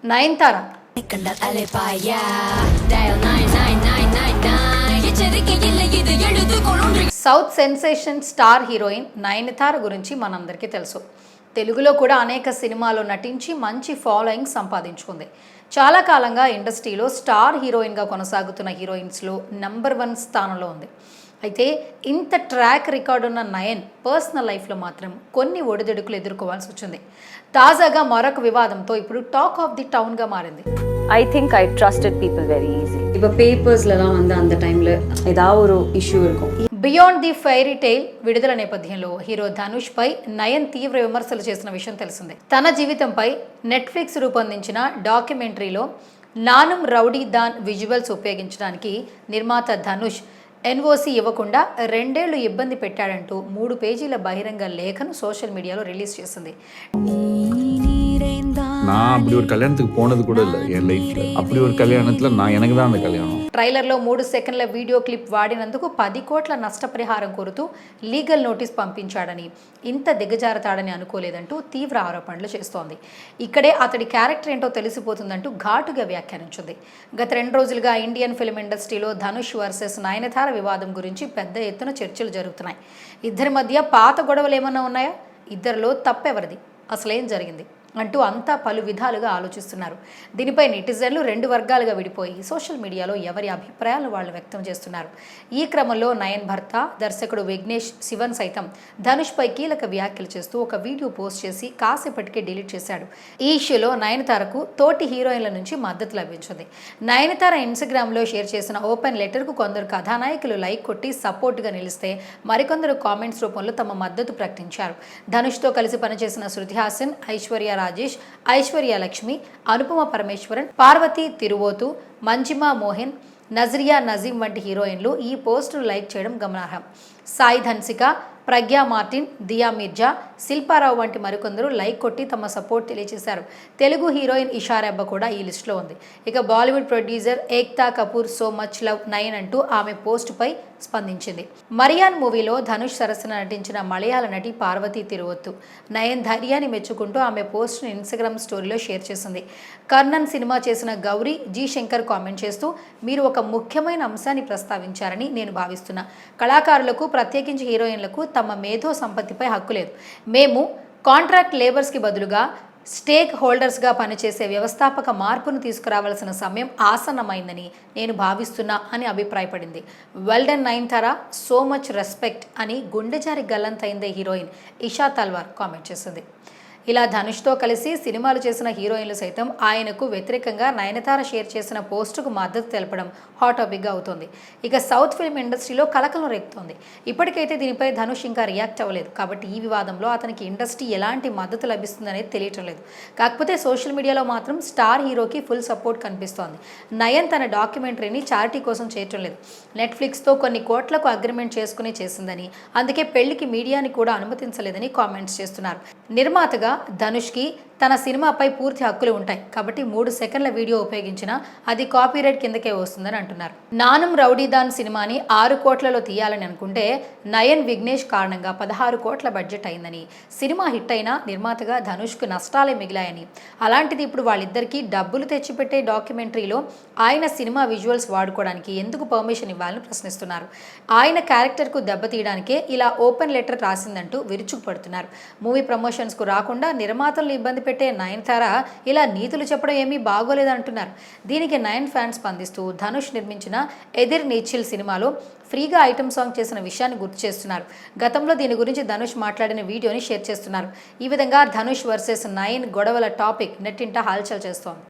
Nayanthara south sensation star heroine Nayanthara గురించి మనందరికీ తెలుసు. తెలుగులో కూడా అనేక సినిమాల్లో నటించి మంచి ఫాలోయింగ్ సంపాదించుకుంది. చాలా కాలంగా ఇండస్ట్రీలో స్టార్ హీరోయిన్గా కొనసాగుతున్న హీరోయిన్స్లో నెంబర్ 1 స్థానంలో ఉంది. అయితే ఇంత ట్రాక్ రికార్డు ఉన్న నయన్ పర్సనల్ లైఫ్లో మాత్రం కొన్ని ఒడిదుడుకులు ఎదుర్కోవాల్సి వచ్చింది. తాజాగా మరొక వివాదంతో ఇప్పుడు టాక్ ఆఫ్ ది టౌన్గా మారింది. I think I trusted people very easily. இப்போ பேப்பர்ஸ்லலாம் வந்து அந்த டைம்ல ஏதாவது ஒரு இஷ்யூ இருக்கும். బియాండ్ ది ఫెయిరీ టైల్ విడుదల నేపథ్యంలో హీరో ధనుష్ పై నయన్ తీవ్ర విమర్శలు చేసిన విషయం తెలిసిందే. తన జీవితంపై నెట్ఫ్లిక్స్ రూపొందించిన డాక్యుమెంటరీలో నానుం రౌడీ దాన్ విజువల్స్ ఉపయోగించడానికి నిర్మాత ధనుష్ ఎన్ఓసి ఇవ్వకుండా 2 ఏళ్లు ఇబ్బంది పెట్టాడంటూ 3 పేజీల బహిరంగ లేఖను సోషల్ మీడియాలో రిలీజ్ చేసింది. நான் அப்படி ஒரு கல்யாணத்துக்கு போனது கூட இல்லை என் லைஃப்ல. அப்படி ஒரு கல்யாணத்துல நான் எனக்கு தான் அந்த கல்யாணம். ట్రైలర్లో 3 సెకండ్ల వీడియో క్లిప్ వాడినందుకు 10 కోట్ల నష్టపరిహారం కోరుతూ లీగల్ నోటీస్ పంపించాడని, ఇంత దిగజారతాడని అనుకోలేదంటూ తీవ్ర ఆరోపణలు చేస్తోంది. ఇక్కడే అతడి క్యారెక్టర్ ఏంటో తెలిసిపోతుందంటూ ఘాటుగా వ్యాఖ్యానించింది. గత 2 రోజులుగా ఇండియన్ ఫిల్మ్ ఇండస్ట్రీలో ధనుష్ వర్సెస్ నయనతార వివాదం గురించి పెద్ద ఎత్తున చర్చలు జరుగుతున్నాయి. ఇద్దరి మధ్య పాత గొడవలు ఏమన్నా ఉన్నాయా? ఇద్దరిలో తప్పెవరిది? అసలేం జరిగింది అంటూ అంతా పలు విధాలుగా ఆలోచిస్తున్నారు. దీనిపై నెటిజన్లు 2 వర్గాలుగా విడిపోయి సోషల్ మీడియాలో ఎవరి అభిప్రాయాలను వాళ్ళు వ్యక్తం చేస్తున్నారు. ఈ క్రమంలో నయన్ భర్త దర్శకుడు విఘ్నేష్ శివన్ సైతం ధనుష్పై కీలక వ్యాఖ్యలు చేస్తూ ఒక వీడియో పోస్ట్ చేసి కాసేపటికే డిలీట్ చేశాడు. ఈ ఇష్యూలో నయనతారకు తోటి హీరోయిన్ల నుంచి మద్దతు లభించింది. నయనతార ఇన్స్టాగ్రామ్లో షేర్ చేసిన ఓపెన్ లెటర్కు కొందరు కథానాయకులు లైక్ కొట్టి సపోర్ట్గా నిలిస్తే మరికొందరు కామెంట్స్ రూపంలో తమ మద్దతు ప్రకటించారు. ధనుష్తో కలిసి పనిచేసిన శృతి హాసన్, ఐశ్వర్య రాజేష్, ఐశ్వర్య లక్ష్మి, అనుపమ పరమేశ్వరన్, పార్వతి తిరువోతు, మంజిమా మోహన్, నజరియా నజీం వంటి హీరోయిన్లు ఈ పోస్టును లైక్ చేయడం గమనార్హం. సాయి ధన్సిక, ప్రజ్ఞా మార్టిన్, దియా మిర్జా, శిల్పారావు వంటి మరికొందరు లైక్ కొట్టి తమ సపోర్ట్ తెలియజేశారు. తెలుగు హీరోయిన్ ఇషారెబ్బ కూడా ఈ లిస్టులో ఉంది. ఇక Bollywood producer Ekta Kapoor so much love Nayan అంటూ ఆమె పోస్టుపై స్పందించింది. మరియాన్ మూవీలో ధనుష్ సరసన నటించిన మలయాళ నటి పార్వతి తిరువొత్తు నయన్ ధైర్యాన్ని మెచ్చుకుంటూ ఆమె పోస్టును ఇన్స్టాగ్రామ్ స్టోరీలో షేర్ చేసింది. కర్ణన్ సినిమా చేసిన గౌరీ జీ శంకర్ కామెంట్ చేస్తూ, మీరు ఒక ముఖ్యమైన అంశాన్ని ప్రస్తావించారని నేను భావిస్తున్నా. కళాకారులకు, ప్రత్యేకించి హీరోయిన్లకు తమ మేధో సంపత్తిపై హక్కు లేదు. మేము కాంట్రాక్ట్ లేబర్స్కి బదులుగా స్టేక్ హోల్డర్స్గా పనిచేసే వ్యవస్థాపక మార్పును తీసుకురావాల్సిన సమయం ఆసన్నమైందని నేను భావిస్తున్నా అని అభిప్రాయపడింది. Well done Nayanthara, so much respect అని గుండెజారి గల్లంతైందే హీరోయిన్ ఇషా తల్వార్ కామెంట్ చేసింది. ఇలా ధనుష్తో కలిసి సినిమాలు చేసిన హీరోయిన్లు సైతం ఆయనకు వ్యతిరేకంగా నయనతార షేర్ చేసిన పోస్టుకు మద్దతు తెలపడం హాట్ టాపిక్గా అవుతోంది. ఇక సౌత్ ఫిల్మ్ ఇండస్ట్రీలో కలకలం రేపుతోంది. ఇప్పటికైతే దీనిపై ధనుష్ ఇంకా రియాక్ట్ అవ్వలేదు. కాబట్టి ఈ వివాదంలో అతనికి ఇండస్ట్రీ ఎలాంటి మద్దతు లభిస్తుందనేది తెలియటం లేదు. కాకపోతే సోషల్ మీడియాలో మాత్రం స్టార్ హీరోకి ఫుల్ సపోర్ట్ కనిపిస్తోంది. నయన్ తన డాక్యుమెంటరీని చారిటీ కోసం చేయటం లేదు. నెట్ఫ్లిక్స్తో కొన్ని కోట్లకు అగ్రిమెంట్ చేసుకుని చేసిందని, అందుకే పెళ్లికి మీడియాని కూడా అనుమతించలేదని కామెంట్స్ చేస్తున్నారు. నిర్మాతగా ధనుష్కి తన సినిమాపై పూర్తి హక్కులు ఉంటాయి. కాబట్టి 3 సెకండ్ల వీడియో ఉపయోగించినా అది కాపీరైట్ కిందకే వస్తుందని అంటున్నారు. నానుం రౌడీదాన్ సినిమాని 6 కోట్లలో తీయాలని అనుకుంటే నయన్ విఘ్నేష్ కారణంగా 16 కోట్ల బడ్జెట్ అయిందని, సినిమా హిట్ అయినా నిర్మాతగా ధనుష్కు నష్టాలే మిగిలాయని, అలాంటిది ఇప్పుడు వాళ్ళిద్దరికీ డబ్బులు తెచ్చిపెట్టే డాక్యుమెంటరీలో ఆయన సినిమా విజువల్స్ వాడుకోవడానికి ఎందుకు పర్మిషన్ ఇవ్వాలని ప్రశ్నిస్తున్నారు. ఆయన క్యారెక్టర్కు దెబ్బతీయడానికే ఇలా ఓపెన్ లెటర్ రాసిందంటూ విరుచుకుపడుతున్నారు. మూవీ ప్రమోషన్స్కు రాకుండా నిర్మాతలను ఇబ్బంది పెట్టే నయనతార ఇలా నీతులు చెప్పడం ఏమీ బాగోలేదంటున్నారు. దీనికి నయన్ ఫ్యాన్స్ స్పందిస్తూ ధనుష్ నిర్మించిన ఎదిర్ నీచిల్ సినిమాలో ఫ్రీగా ఐటమ్ సాంగ్ చేసిన విషయాన్ని గుర్తు చేస్తున్నారు. గతంలో దీని గురించి ధనుష్ మాట్లాడిన వీడియోని షేర్ చేస్తున్నారు. ఈ విధంగా ధనుష్ వర్సెస్ నయన్ గొడవల టాపిక్ నెట్టింట హల్చల్ చేస్తోంది.